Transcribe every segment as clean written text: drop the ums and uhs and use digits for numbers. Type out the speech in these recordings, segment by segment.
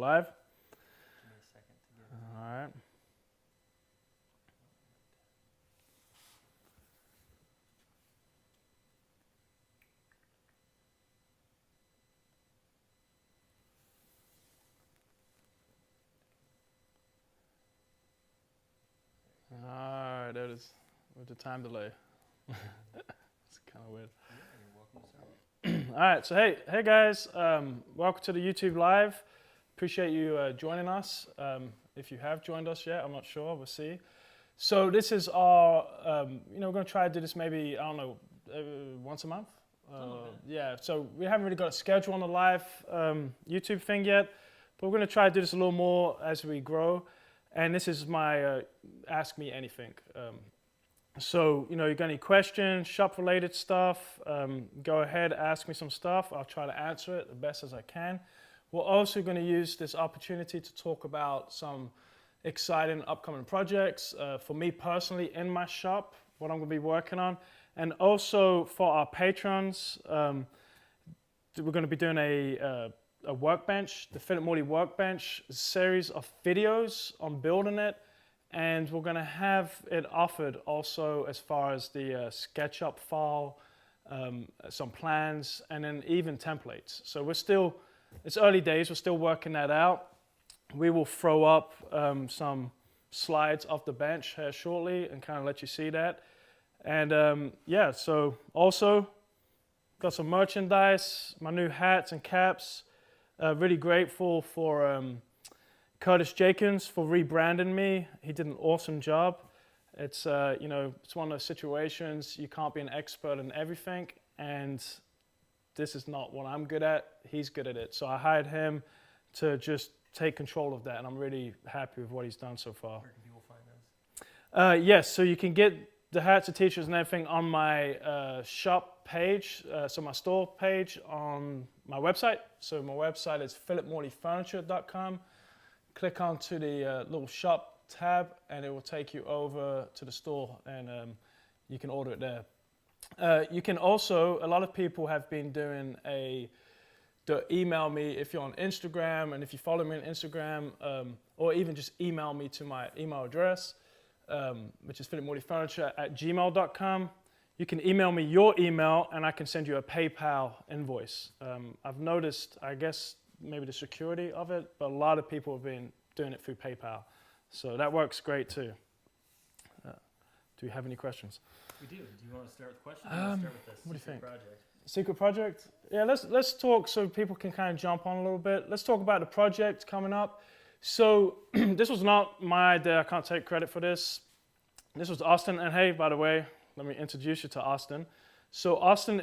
live. Give me a second to get All right. All right, there it is. With the time delay. It's kind of weird. Yeah, you're welcome to start. All right, so hey guys, welcome to the YouTube Live. Appreciate you joining us. If you have joined us yet, I'm not sure, we'll see. So this is our, we're going to try to do this maybe, I don't know, once a month? Yeah, so we haven't really got a schedule on the live YouTube thing yet, but we're going to try to do this a little more as we grow. And this is my Ask Me Anything. So, you got any questions, shop-related stuff, go ahead, ask me some stuff. I'll try to answer it the best as I can. We're also going to use this opportunity to talk about some exciting upcoming projects for me personally in my shop, what I'm going to be working on. And also for our patrons, we're going to be doing a workbench, the Philip Morley workbench, a series of videos on building it. And we're going to have it offered also as far as the SketchUp file, some plans, and then even templates. So it's early days, we're still working that out. We will throw up some slides off the bench here shortly and kind of let you see that. And yeah, so also got some merchandise, my new hats and caps. Really grateful for Curtis Jenkins for rebranding me. He did an awesome job. It's it's one of those situations you can't be an expert in everything, and this is not what I'm good at. He's good at it, so I hired him to just take control of that, and I'm really happy with what he's done so far. Where can people find those? Yes, so you can get the hats and t-shirts and everything on my shop page, so my store page on my website. So my website is philipmorleyfurniture.com. Click onto the little shop tab and it will take you over to the store, and you can order it there. You can also, a lot of people have been doing email me if you're on Instagram, and if you follow me on Instagram, or even just email me to my email address, which is philipmorleyfurniture@gmail.com. You can email me your email and I can send you a PayPal invoice. I've noticed, I guess, maybe the security of it, but a lot of people have been doing it through PayPal. So that works great too. Do we have any questions? We do. Do you want to start with questions or start with the what do you think? project? Secret project? Yeah, let's talk so people can kind of jump on a little bit. Let's talk about the project coming up. So this was not my idea. I can't take credit for this. This was Austin, and hey, by the way, let me introduce you to Austin. So Austin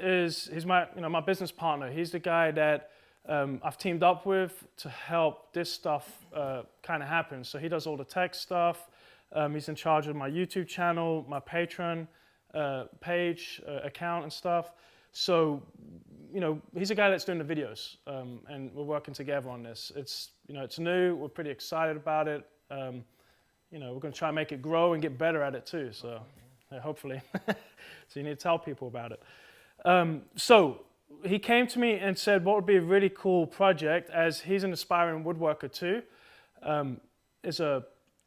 he's my my business partner. He's the guy that I've teamed up with to help this stuff kind of happen. So he does all the tech stuff. He's in charge of my YouTube channel, my Patreon page, account and stuff. So, he's a guy that's doing the videos, and we're working together on this. It's new. We're pretty excited about it. We're going to try and make it grow and get better at it too. So, hopefully, so you need to tell people about it. So he came to me and said, what would be a really cool project, as he's an aspiring woodworker too, is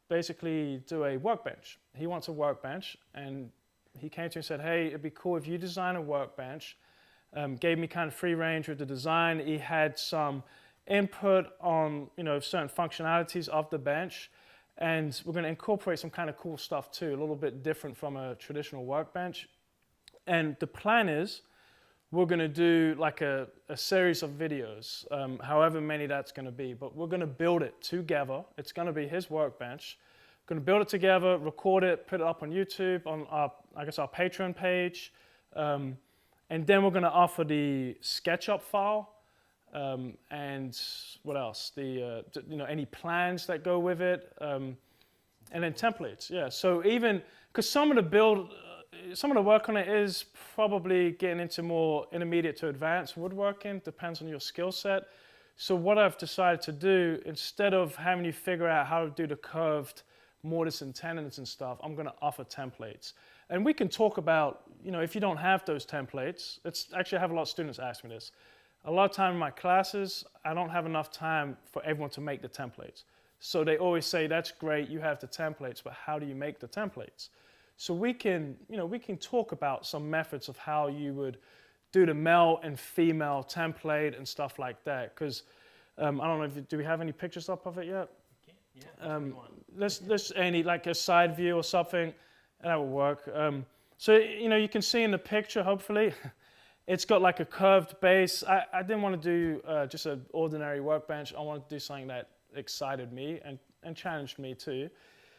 basically do a workbench. He wants a workbench, and he came to me and said, hey, it'd be cool if you design a workbench. Gave me kind of free range with the design. He had some input on certain functionalities of the bench, and we're going to incorporate some kind of cool stuff too, a little bit different from a traditional workbench. And the plan is we're going to do like a series of videos, however many that's going to be, but we're going to build it together. It's going to be his workbench. We're going to build it together, record it, put it up on YouTube, on our Patreon page, and then we're going to offer the SketchUp file, and what else? Any plans that go with it, and then templates. Yeah. So even because some of the work on it is probably getting into more intermediate to advanced woodworking, depends on your skill set. So what I've decided to do, instead of having you figure out how to do the curved mortise and tenons and stuff, I'm going to offer templates. And we can talk about, if you don't have those templates, it's actually, I have a lot of students ask me this. a lot of time in my classes, I don't have enough time for everyone to make the templates. So they always say, that's great, you have the templates, but how do you make the templates? So we can talk about some methods of how you would do the male and female template and stuff like that. Because I don't know, do we have any pictures up of it yet? Okay. Yeah. Let's any like a side view or something, that will work. So you can see in the picture, hopefully, it's got like a curved base. I didn't want to do just an ordinary workbench. I wanted to do something that excited me and challenged me too.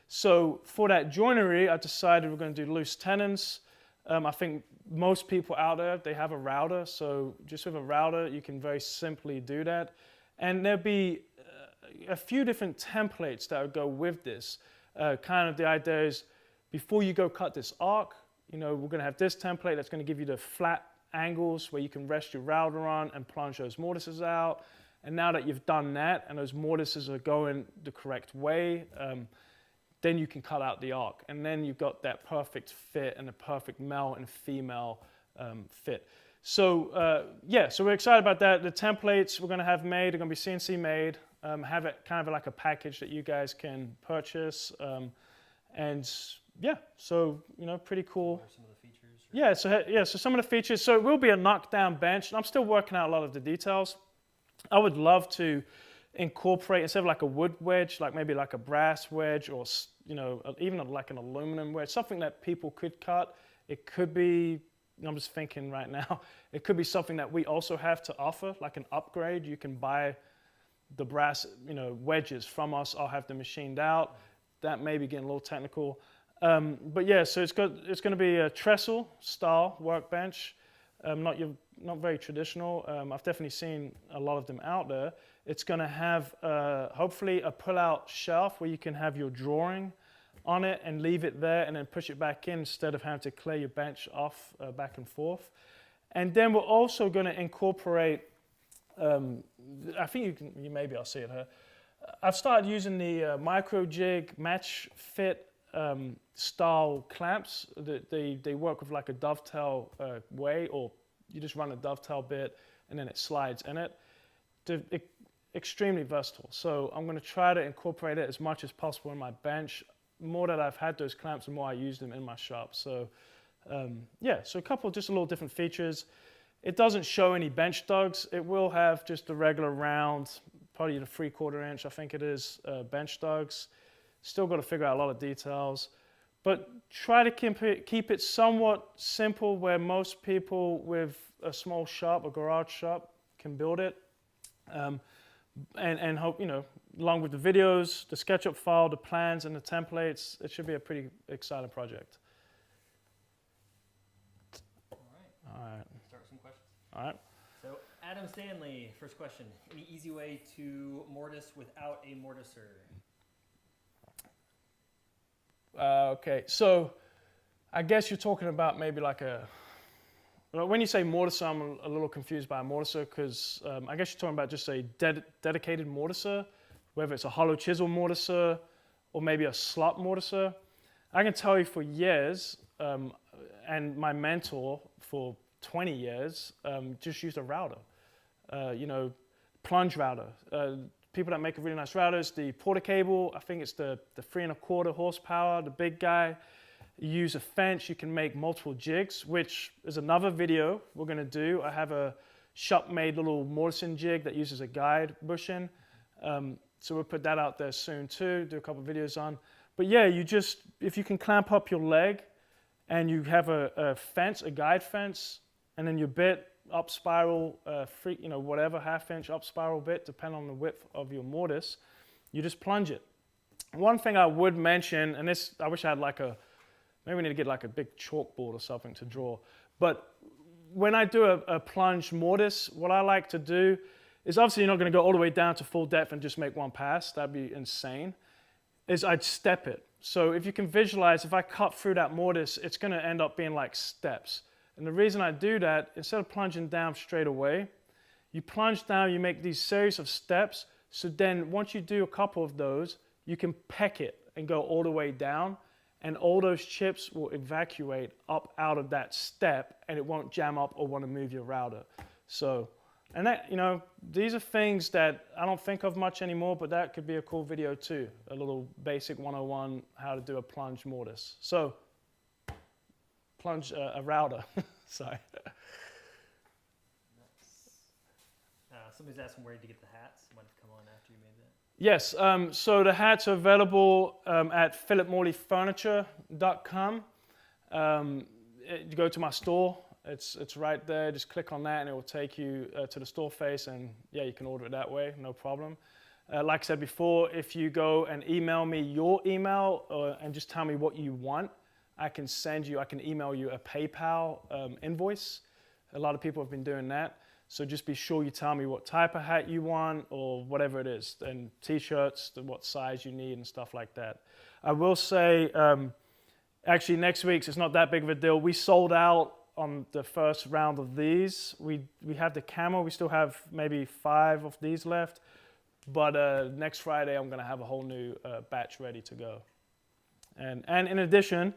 So for that joinery, I decided we're going to do loose tenons. I think most people out there, they have a router. So just with a router, you can very simply do that. And there'll be a few different templates that would go with this. Kind of the idea is, before you go cut this arc, we're going to have this template that's going to give you the flat angles where you can rest your router on and plunge those mortises out. And now that you've done that and those mortises are going the correct way, then you can cut out the arc. And then you've got that perfect fit and a perfect male and female fit. So so we're excited about that. The templates we're going to have made are going to be CNC made, have it kind of like a package that you guys can purchase. So pretty cool. What are some of the features? So some of the features. So it will be a knockdown bench. And I'm still working out a lot of the details. I would love to incorporate, instead of like a wood wedge, like maybe like a brass wedge, or even like an aluminum wedge, something that people could cut. It could be, I'm just thinking right now, it could be something that we also have to offer, like an upgrade. You can buy the brass wedges from us. I'll have them machined out. That may be getting a little technical. So it's going to be a trestle style workbench. Not very traditional. I've definitely seen a lot of them out there. It's going to have hopefully a pull-out shelf where you can have your drawing on it and leave it there and then push it back in instead of having to clear your bench off back and forth. And then we're also going to incorporate, I think you maybe I'll see it here. I've started using the micro jig match fit style clamps. They work with like a dovetail way, or you just run a dovetail bit and then it slides in it. They're extremely versatile. So I'm going to try to incorporate it as much as possible in my bench. The more that I've had those clamps, the more I use them in my shop. So so a couple of just a little different features. It doesn't show any bench dugs. It will have just the regular round, probably the 3/4 inch, I think it is, bench dugs. Still got to figure out a lot of details, but try to keep it somewhat simple where most people with a small shop, a garage shop, can build it. And hope, along with the videos, the SketchUp file, the plans, and the templates, it should be a pretty exciting project. All right. Start with some questions. All right. So Adam Stanley, first question. Any easy way to mortise without a mortiser? Okay, so I guess you're talking about maybe like when you say mortiser, I'm a little confused by a mortiser because I guess you're talking about just a dedicated mortiser, whether it's a hollow chisel mortiser or maybe a slot mortiser. I can tell you for years, and my mentor for 20 years just used a router, plunge router. People that make really nice routers, the Porter cable, I think it's the 3 1/4 horsepower, the big guy. You use a fence, you can make multiple jigs, which is another video we're gonna do. I have a shop-made little mortising jig that uses a guide bushing. So we'll put that out there soon too, do a couple of videos on. But yeah, if you can clamp up your leg and you have a fence, a guide fence, and then your bit up spiral, whatever, 1/2 inch up spiral bit, depending on the width of your mortise, you just plunge it. One thing I would mention, and this, I wish I had maybe we need to get like a big chalkboard or something to draw, but when I do a plunge mortise, what I like to do is, obviously you're not going to go all the way down to full depth and just make one pass, that'd be insane, is I'd step it. So if you can visualize, if I cut through that mortise, it's going to end up being like steps. And the reason I do that, instead of plunging down straight away, you plunge down, you make these series of steps, so then once you do a couple of those, you can peck it and go all the way down, and all those chips will evacuate up out of that step, and it won't jam up or want to move your router. So And that, these are things that I don't think of much anymore, but that could be a cool video too. A little basic 101 how to do a plunge mortise. So, plunge a router. Sorry. Somebody's asking where to get the hats. Might have come on after you made that. Yes, so the hats are available at philipmorleyfurniture.com. You go to my store. It's right there. Just click on that and it will take you to the store face, and yeah, you can order it that way, no problem. Like I said before, if you go and email me your email and just tell me what you want, I can email you a PayPal invoice. A lot of people have been doing that. So just be sure you tell me what type of hat you want or whatever it is, and t-shirts, what size you need and stuff like that. I will say, actually next week, so it's not that big of a deal. We sold out on the first round of these. We have the camel. We still have maybe 5 of these left. But next Friday, I'm going to have a whole new batch ready to go. And in addition,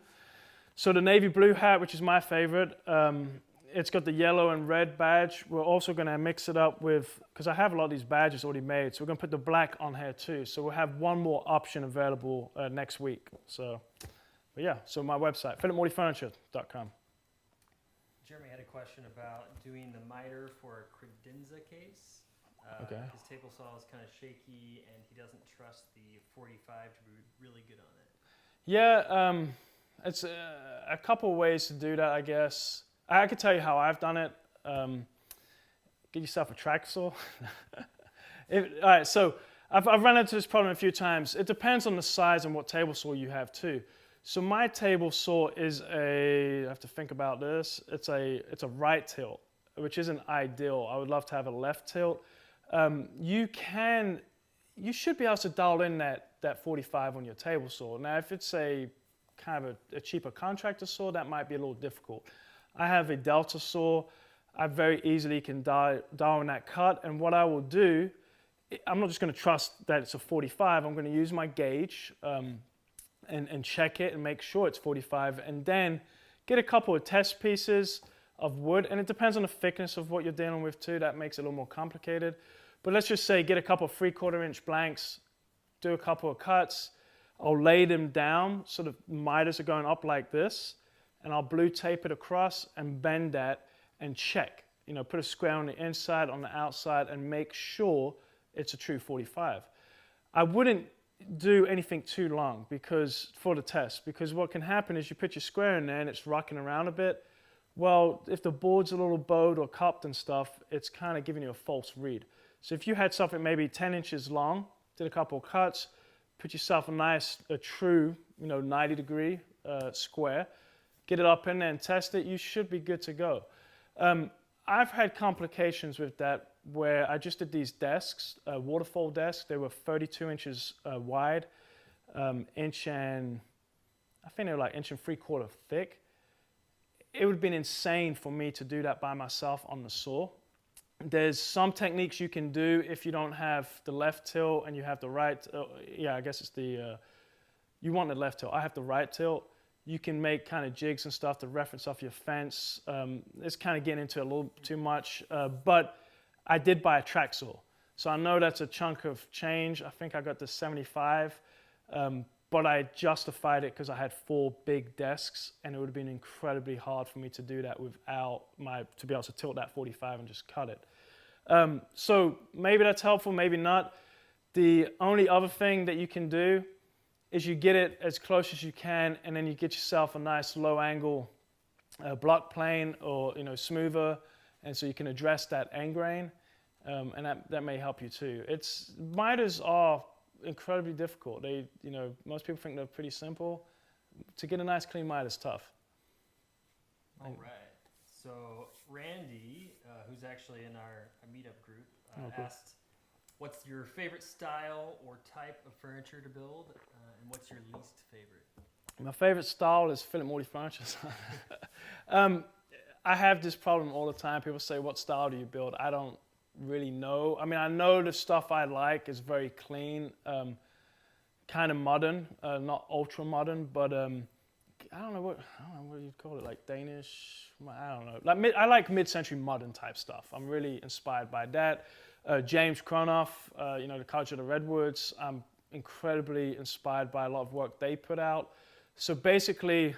so the navy blue hat, which is my favorite, it's got the yellow and red badge. We're also going to mix it up with, because I have a lot of these badges already made, so we're going to put the black on here too. So we'll have one more option available next week. So, but yeah, so my website, philipmorleyfurniture.com. Jeremy had a question about doing the miter for a credenza case. Okay. His table saw is kind of shaky, and he doesn't trust the 45 to be really good on it. Yeah, it's a couple of ways to do that, I guess. I could tell you how I've done it. Get yourself a track saw. All right, so I've run into this problem a few times. It depends on the size and what table saw you have too. So my table saw is I have to think about this. It's a right tilt, which isn't ideal. I would love to have a left tilt. You should be able to dial in that 45 on your table saw. Now, if it's a kind of a cheaper contractor saw, that might be a little difficult. I have a Delta saw. I very easily can dial in that cut. And what I will do, I'm not just going to trust that it's a 45. I'm going to use my gauge and check it and make sure it's 45. And then get a couple of test pieces of wood. And it depends on the thickness of what you're dealing with too. That makes it a little more complicated. But let's just say get a couple of 3/4 inch blanks, do a couple of cuts. I'll lay them down so the miters are going up like this. And I'll blue tape it across and bend that and check. Put a square on the inside, on the outside, and make sure it's a true 45. I wouldn't do anything too long for the test, because what can happen is you put your square in there and it's rocking around a bit. Well, if the board's a little bowed or cupped and stuff, it's kind of giving you a false read. So if you had something maybe 10 inches long, did a couple of cuts, put yourself a true, 90-degree square, get it up in there and test it, you should be good to go. I've had complications with that where I just did these desks, waterfall desks. They were 32 inches wide, I think they were like 1.75 inches thick. It would have been insane for me to do that by myself on the saw. There's some techniques you can do if you don't have the left tilt and you have the right, I guess it's you want the left tilt. I have the right tilt. You can make kind of jigs and stuff to reference off your fence. It's kind of getting into a little too much, but I did buy a track saw. So I know that's a chunk of change. I think I got the 75, but I justified it because I had 4 big desks, and it would have been incredibly hard for me to do that to be able to tilt that 45 and just cut it. So maybe that's helpful, maybe not. The only other thing that you can do is you get it as close as you can, and then you get yourself a nice low angle block plane or smoother, and so you can address that end grain, and that may help you too. Miters are incredibly difficult. Most people think they're pretty simple. To get a nice clean miter is tough. All right. So Randy, who's actually in our meetup group, asked, what's your favorite style or type of furniture to build, and what's your least favorite? My favorite style is Philip Morley furniture. I have this problem all the time. People say, what style do you build? I don't really know. I mean, I know the stuff I like is very clean, kind of modern, not ultra modern, but I don't know what you'd call it, like Danish. I don't know. Like I like mid-century modern type stuff. I'm really inspired by that. James Cronov, the Culture of the Redwoods. I'm incredibly inspired by a lot of work they put out. So basically,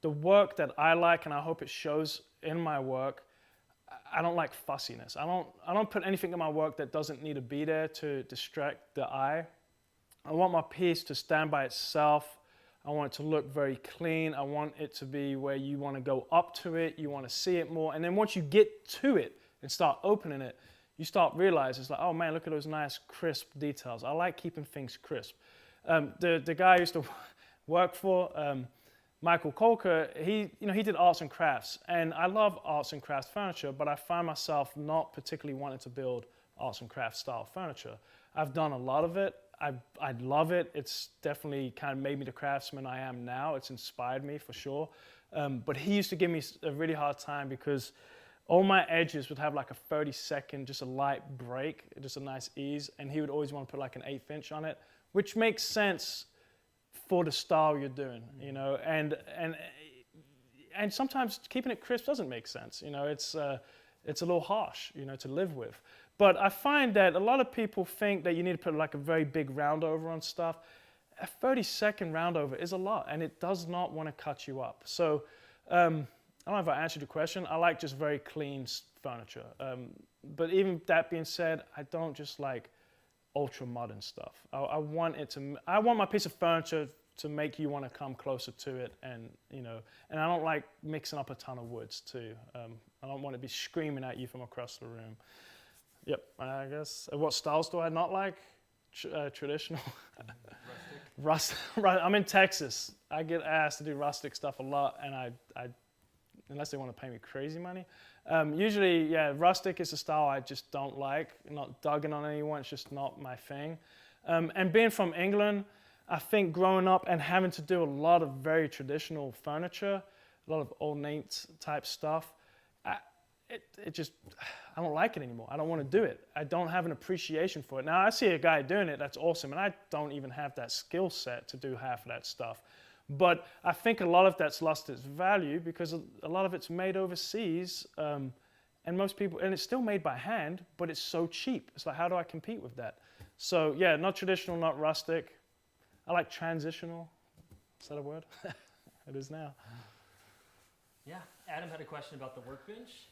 the work that I like, and I hope it shows in my work, I don't like fussiness. I don't put anything in my work that doesn't need to be there to distract the eye. I want my piece to stand by itself. I want it to look very clean. I want it to be where you want to go up to it, you want to see it more. And then once you get to it and start opening it, you start realizing it's like, oh man, look at those nice crisp details. I like keeping things crisp. The guy I used to work for, Michael Colker, he did arts and crafts, and I love arts and crafts furniture, but I find myself not particularly wanting to build arts and crafts style furniture. I've done a lot of it. I love it. It's definitely kind of made me the craftsman I am now. It's inspired me for sure. But he used to give me a really hard time because all my edges would have like a 30-second, just a light break, just a nice ease, and he would always want to put like an 1/8 inch on it, which makes sense for the style you're doing, and sometimes keeping it crisp doesn't make sense. It's a little harsh, to live with. But I find that a lot of people think that you need to put like a very big round over on stuff. A 30-second round over is a lot, and it does not want to cut you up. So I don't know if I answered your question. I like just very clean furniture. But even that being said, I don't just like ultra modern stuff. I want my piece of furniture to make you want to come closer to it, and I don't like mixing up a ton of woods too. I don't want to be screaming at you from across the room. Yep, I guess. What styles do I not like? Traditional. Rustic. I'm in Texas. I get asked to do rustic stuff a lot, and I unless they want to pay me crazy money. Usually, yeah, rustic is a style I just don't like. I'm not dogging on anyone, it's just not my thing. And being from England, I think growing up and having to do a lot of very traditional furniture, a lot of ornate type stuff, I don't like it anymore. I don't want to do it. I don't have an appreciation for it. Now, I see a guy doing it, that's awesome, and I don't even have that skill set to do half of that stuff. But I think a lot of that's lost its value because a lot of it's made overseas, and most people, and it's still made by hand, but it's so cheap. It's like, how do I compete with that? So yeah, not traditional, not rustic. I like transitional. Is that a word? It is now. Yeah, Adam had a question about the workbench.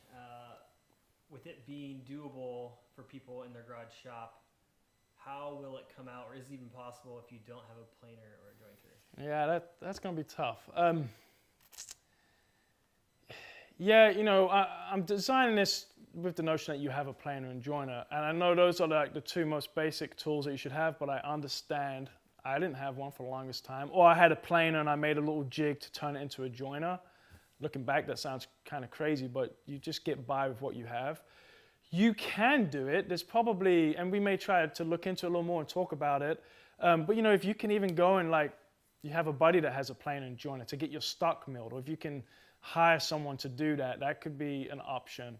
With it being doable for people in their garage shop, how will it come out, or is it even possible if you don't have a planer or a jointer? Yeah, that's going to be tough. I'm designing this with the notion that you have a planer and joiner, and I know those are like the two most basic tools that you should have, but I understand I didn't have one for the longest time, or I had a planer and I made a little jig to turn it into a joiner. Looking back, that sounds kind of crazy, but you just get by with what you have. You can do it. There's probably, and we may try to look into it a little more and talk about it, but if you can even go and like, you have a buddy that has a planer and joiner to get your stock milled, or if you can hire someone to do that, that could be an option.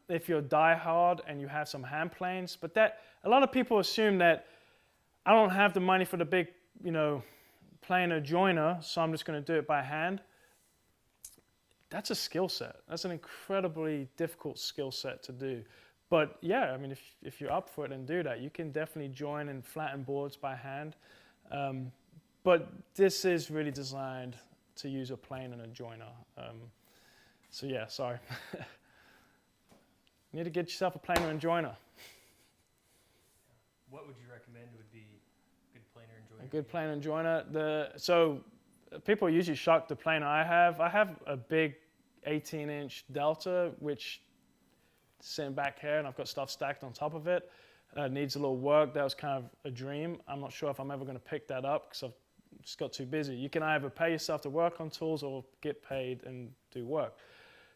If you're die hard and you have some hand planes, but that, a lot of people assume that I don't have the money for the big, planer joiner, so I'm just going to do it by hand. That's a skill set. That's an incredibly difficult skill set to do. But yeah, I mean, if you're up for it and do that, you can definitely join and flatten boards by hand. But this is really designed to use a plane and a joiner. So yeah, sorry. You need to get yourself a planer and joiner. What would you recommend would be a good planer and joiner? A good planer and joiner. So people are usually shocked the planer I have. I have a big 18-inch Delta, which is sitting back here, and I've got stuff stacked on top of it. Needs a little work. That was kind of a dream. I'm not sure if I'm ever going to pick that up because I've just got too busy. You can either pay yourself to work on tools or get paid and do work.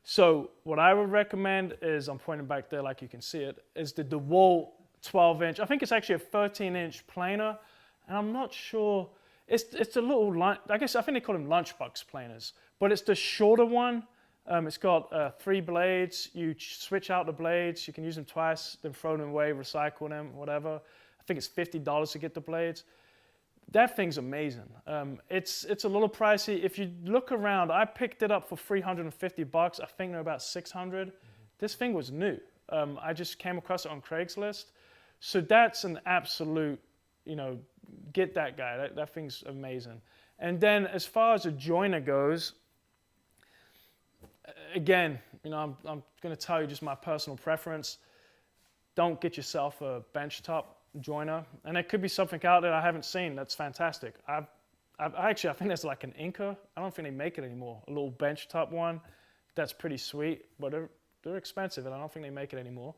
So what I would recommend is, I'm pointing back there like you can see it, is the DeWalt 12-inch. I think it's actually a 13-inch planer, and I'm not sure. It's a little, I think they call them lunchbox planers, but it's the shorter one. It's got 3 blades. You switch out the blades. You can use them twice, then throw them away, recycle them, whatever. I think it's $50 to get the blades. that thing's amazing. It's a little pricey. If you look around, I picked it up for $350. I think they're about 600. This thing was new. I just came across it on Craigslist. So that's an absolute, get that guy. That thing's amazing. And then as far as a joiner goes, again, I'm going to tell you just my personal preference. Don't get yourself a benchtop joiner, and there could be something out there I haven't seen that's fantastic. I think there's like an Inca. I don't think they make it anymore. A little benchtop one that's pretty sweet, but they're expensive, and I don't think they make it anymore.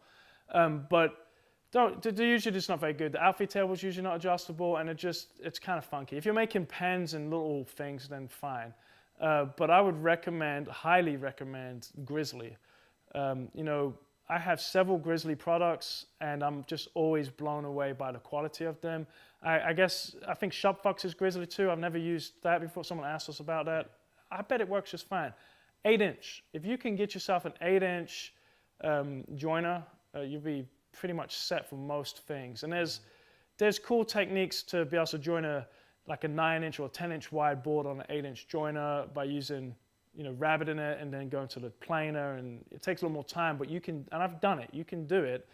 But they're usually just not very good. The Alfie table's usually not adjustable, and it's kind of funky. If you're making pens and little things, then fine. But I would highly recommend Grizzly. I have several Grizzly products, and I'm just always blown away by the quality of them. I think Shopfox is Grizzly too. I've never used that before. Someone asked us about that. I bet it works just fine. 8-inch. If you can get yourself an 8-inch joiner, you'll be pretty much set for most things. And there's cool techniques to be able to join a 9-inch or 10-inch wide board on an 8-inch joiner by using rabbit in it and then going to the planer, and it takes a little more time, but you can, and I've done it, you can do it.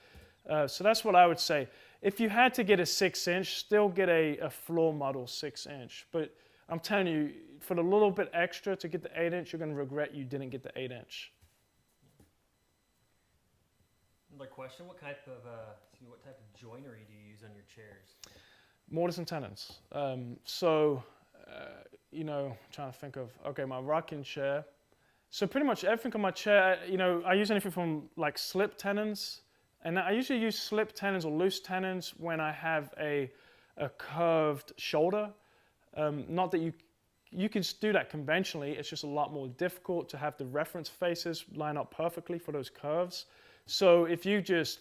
So that's what I would say. If you had to get a 6-inch, still get a floor model 6-inch. But I'm telling you, for the little bit extra to get the 8-inch, you're going to regret you didn't get the 8-inch. Another question: what type of joinery do you use on your chairs? Mortise and tenons. Trying to think of, my rocking chair. So pretty much everything on my chair, I use anything from like slip tenons, and I usually use slip tenons or loose tenons when I have a curved shoulder. Not that you can do that conventionally, it's just a lot more difficult to have the reference faces line up perfectly for those curves. So if you just,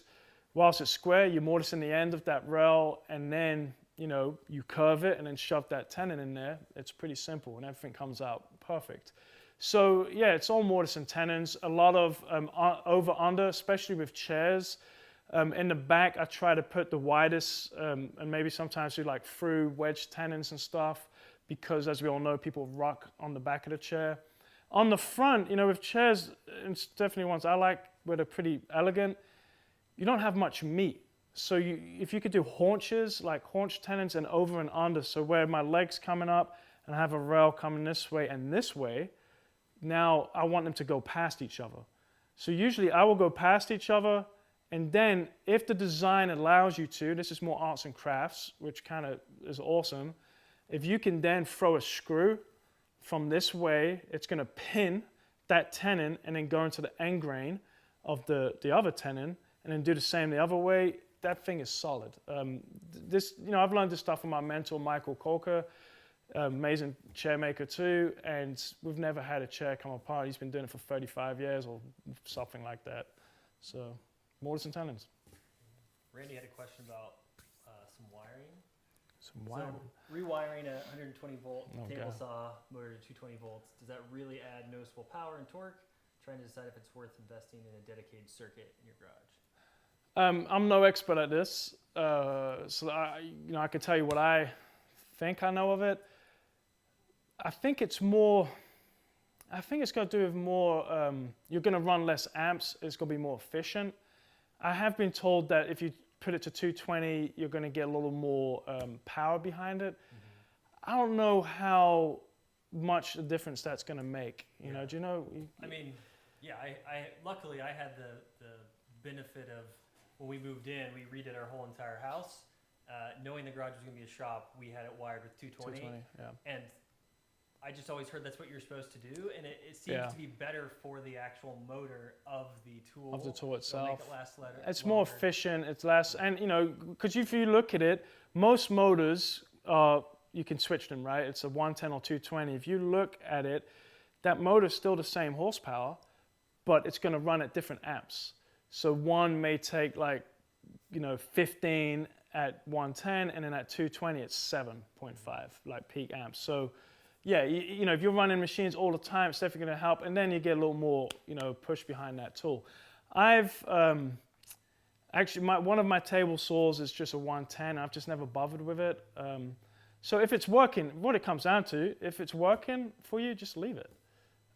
whilst it's square, you mortise in the end of that rail, and then you curve it and then shove that tenon in there. It's pretty simple, and everything comes out perfect. So yeah, it's all mortise and tenons. A lot of over-under, especially with chairs. In the back, I try to put the widest, and maybe sometimes do like through wedge tenons and stuff, because as we all know, people rock on the back of the chair. On the front, with chairs, it's definitely ones I like where they're pretty elegant. You don't have much meat. So if you could do haunches, like haunch tenons and over and under, so where my leg's coming up and I have a rail coming this way and this way, now I want them to go past each other. So usually I will go past each other, and then if the design allows you to, this is more arts and crafts, which kind of is awesome, if you can then throw a screw from this way, it's going to pin that tenon and then go into the end grain of the other tenon, and then do the same the other way. That thing is solid. I've learned this stuff from my mentor, Michael Kolker, amazing chair maker too, and we've never had a chair come apart. He's been doing it for 35 years or something like that. So, mortise and tenons. Randy had a question about some wiring. Some wiring? So, rewiring a 120 volt table saw motor to 220 volts, does that really add noticeable power and torque? Trying to decide if it's worth investing in a dedicated circuit in your garage. I'm no expert at this, so I can tell you what I think I know of it. I think it's got to do with more, you're going to run less amps, it's going to be more efficient. I have been told that if you put it to 220, you're going to get a little more power behind it. Mm-hmm. I don't know how much a difference that's going to make. Do you know? Luckily I had the benefit of, when we moved in, we redid our whole entire house. Knowing the garage was going to be a shop, we had it wired with 220. Yeah. And I just always heard that's what you're supposed to do, and it seems to be better for the actual motor of the tool. Of the tool itself. Make it last it's more efficient, it's less, and because if you look at it, most motors, you can switch them, right? It's a 110 or 220. If you look at it, that motor's still the same horsepower, but it's going to run at different amps. So one may take 15 at 110, and then at 220 it's 7.5, like peak amps. So yeah, if you're running machines all the time, it's definitely going to help, and then you get a little more, push behind that tool. I've actually one of my table saws is just a 110. I've just never bothered with it. So if it's working, what it comes down to, if it's working for you, just leave it.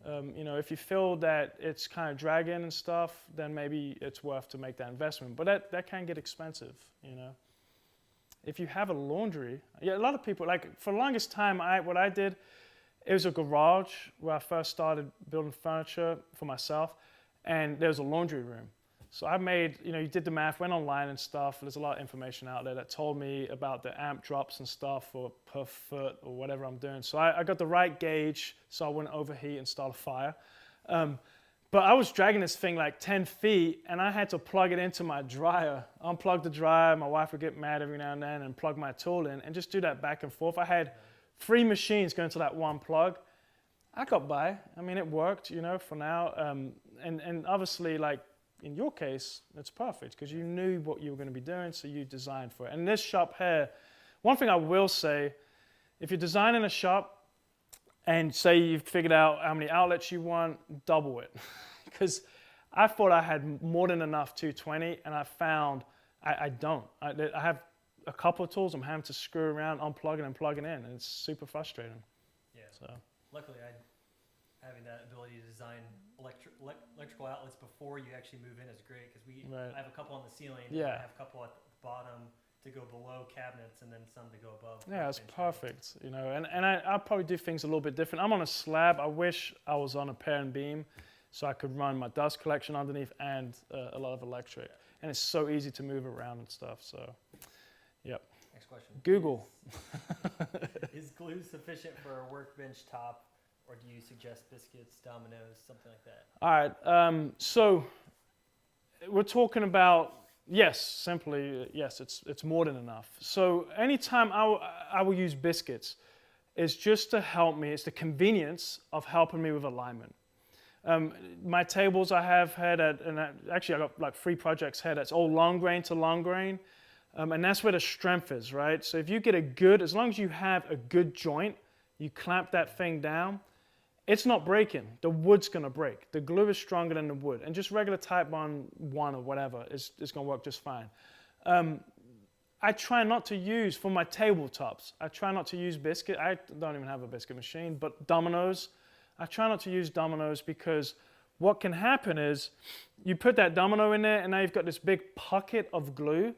If you feel that it's kind of dragging and stuff, then maybe it's worth to make that investment. But that can get expensive, If you have a laundry, a lot of people, like for the longest time, what I did, it was a garage where I first started building furniture for myself, and there was a laundry room. So I made, you did the math, went online and stuff. There's a lot of information out there that told me about the amp drops and stuff or per foot or whatever I'm doing. So I got the right gauge so I wouldn't overheat and start a fire. But I was dragging this thing like 10 feet, and I had to plug it into my dryer, unplug the dryer. My wife would get mad every now and then and plug my tool in and just do that back and forth. I had 3 machines going to that one plug. I got by. I mean, it worked, for now. And obviously, like, in your case, it's perfect because you knew what you were going to be doing, so you designed for it. And this shop here, one thing I will say, if you're designing a shop and say you've figured out how many outlets you want, double it. Because I thought I had more than enough 220, and I found I don't. I have a couple of tools I'm having to screw around, unplugging and plugging in, and it's super frustrating. Yeah. So luckily, having that ability to design electrical outlets before you actually move in is great because I have a couple on the ceiling. Yeah. And I have a couple at the bottom to go below cabinets and then some to go above. Yeah, it's perfect, and I'll probably do things a little bit different. I'm on a slab. I wish I was on a pair and beam so I could run my dust collection underneath and a lot of electric. And it's so easy to move around and stuff, so, yep. Next question. Google. Is glue sufficient for a workbench top, or do you suggest biscuits, dominoes, something like that? All right, so we're talking about, yes, it's more than enough. So anytime I will use biscuits, it's just to help me, it's the convenience of helping me with alignment. My tables I have had actually I got like 3 projects here that's all long grain to long grain, and that's where the strength is, right? So if you get as long as you have a good joint, you clamp that thing down, it's not breaking. The wood's gonna break. The glue is stronger than the wood, and just regular Type 1 or whatever is gonna work just fine. I try not to use, for my tabletops, I try not to use biscuit. I don't even have a biscuit machine, but dominoes. I try not to use dominoes because what can happen is you put that domino in there and now you've got this big pocket of glue.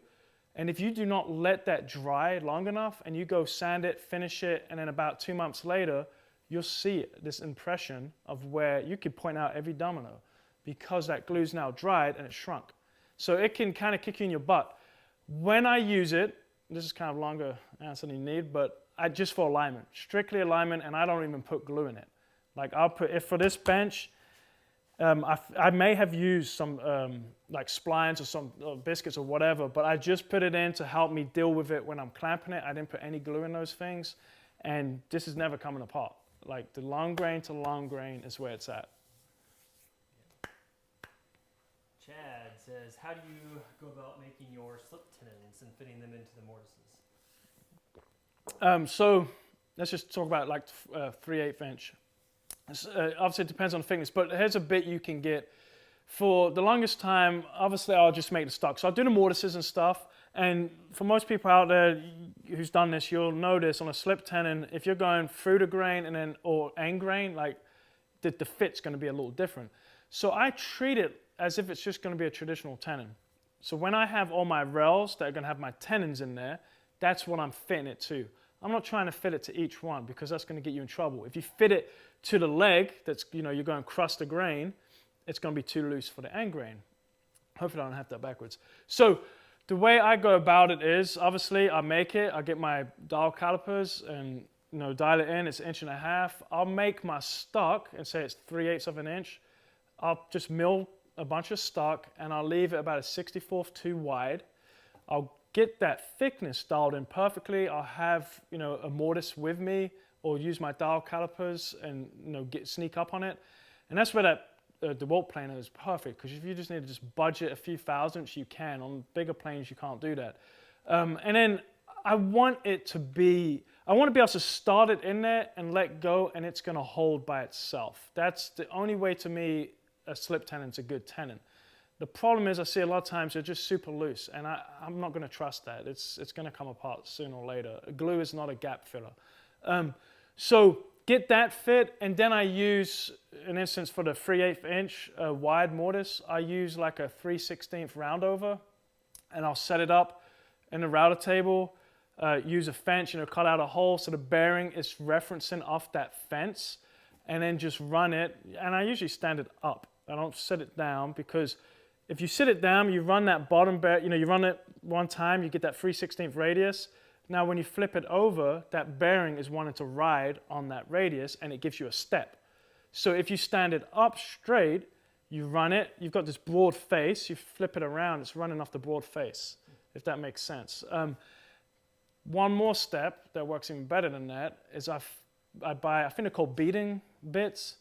And if you do not let that dry long enough and you go sand it, finish it, and then about 2 months later, you'll see this impression of where you could point out every domino because that glue's now dried and it's shrunk. So it can kind of kick you in your butt. When I use it, this is kind of longer answer than you need, but just for alignment, strictly alignment, and I don't even put glue in it. Like if for this bench, I may have used some like splines or some biscuits or whatever, but I just put it in to help me deal with it when I'm clamping it. I didn't put any glue in those things, and this is never coming apart. Like the long grain to long grain is where it's at. Chad says, how do you go about making your slip tenons and fitting them into the mortises? So let's just talk about like 3/8 inch. Obviously it depends on the thickness, but here's a bit you can get. For the longest time, obviously I'll just make the stock. So I'll do the mortises and stuff, and for most people out there who's done this, you'll notice on a slip tenon, if you're going through the grain or end grain, like the fit's gonna be a little different. So I treat it as if it's just gonna be a traditional tenon. So when I have all my rails that are gonna have my tenons in there, that's what I'm fitting it to. I'm not trying to fit it to each one because that's going to get you in trouble. If you fit it to the leg, that's you're going to crush the grain, it's going to be too loose for the end grain. Hopefully I don't have that backwards. So the way I go about it is, obviously I make it, I get my dial calipers and dial it in, it's 1.5 inches. I'll make my stock and say it's 3/8 of an inch. I'll just mill a bunch of stock and I'll leave it about a 1/64 too wide. I'll get that thickness dialed in perfectly. I'll have a mortise with me or use my dial calipers and sneak up on it. And that's where that DeWalt planer is perfect, because if you just need to just budget a few thousandths, you can. On bigger planes, you can't do that. And then I want to be able to start it in there and let go, and it's going to hold by itself. That's the only way, to me, a slip tenon's a good tenon. The problem is I see a lot of times they're just super loose, and I'm not going to trust that. It's going to come apart sooner or later. Glue is not a gap filler. So get that fit, and then I use, in instance, for the 3/8 inch wide mortise, I use like a 3/16 roundover, and I'll set it up in the router table, use a fence, cut out a hole so the bearing is referencing off that fence, and then just run it. And I usually stand it up. I don't sit it down, because if you sit it down, you run that bottom bearing, you run it one time, you get that 3/16 radius. Now when you flip it over, that bearing is wanting to ride on that radius, and it gives you a step. So if you stand it up straight, you run it, you've got this broad face, you flip it around, it's running off the broad face, if that makes sense. One more step that works even better than that is I buy, I think they're called beading bits,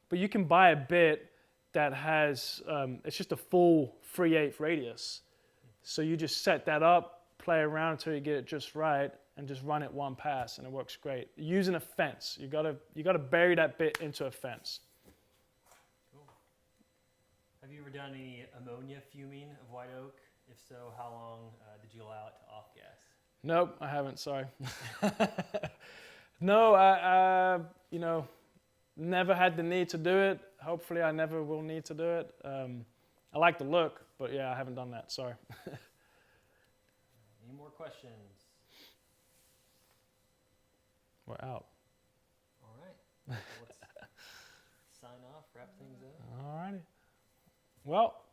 but you can buy a bit that has, it's just a full 3/8 radius. So you just set that up, play around until you get it just right, and just run it one pass, and it works great. Using a fence, you gotta bury that bit into a fence. Cool. Have you ever done any ammonia fuming of white oak? If so, how long did you allow it to off gas? Nope, I haven't. Sorry. No, I never had the need to do it. Hopefully, I never will need to do it. I like the look, but yeah, I haven't done that. Sorry. Any more questions? We're out. All right. Well, let's sign off, wrap things up. All righty. Well,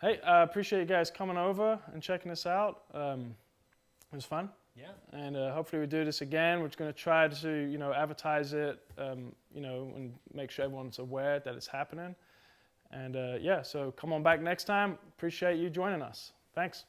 hey, I appreciate you guys coming over and checking this out. It was fun. Yeah. And hopefully we do this again. We're just going to try to, advertise it, and make sure everyone's aware that it's happening. And yeah, so come on back next time. Appreciate you joining us. Thanks.